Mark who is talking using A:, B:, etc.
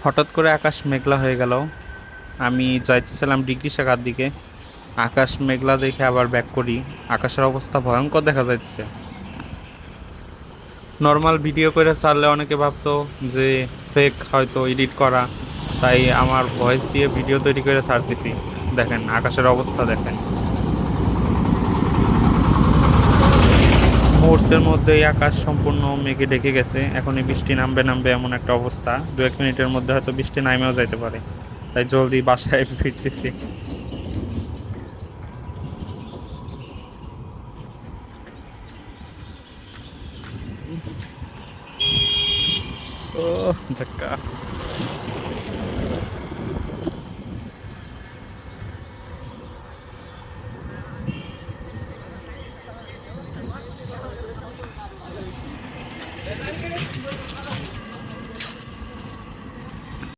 A: হঠাৎ করে আকাশ মেঘলা হয়ে গেল। আমি যাইতেছিলাম ডিগ্রি শাখার দিকে, আকাশ মেঘলা দেখে আবার ব্যাক করি। আকাশের অবস্থা ভয়ঙ্কর দেখা যাচ্ছে। নর্মাল ভিডিও করে ছাড়লে অনেকে ভাবতো যে ফেক, হয়তো এডিট করা, তাই আমার ভয়েস দিয়ে ভিডিও তৈরি করে ছাড়তেছি। দেখেন আকাশের অবস্থা দেখেন। মুহূর্তের মধ্যেই আকাশ সম্পূর্ণ মেঘে ঢেকে গেছে, এখনই বৃষ্টি নামবে নামবে এমন একটা অবস্থা। 1 মিনিটের মধ্যে হয়তো বৃষ্টি নামেও যাইতে পারে, তাই জলদি বাসায় ফিরতেছি। ও ধাক্কা।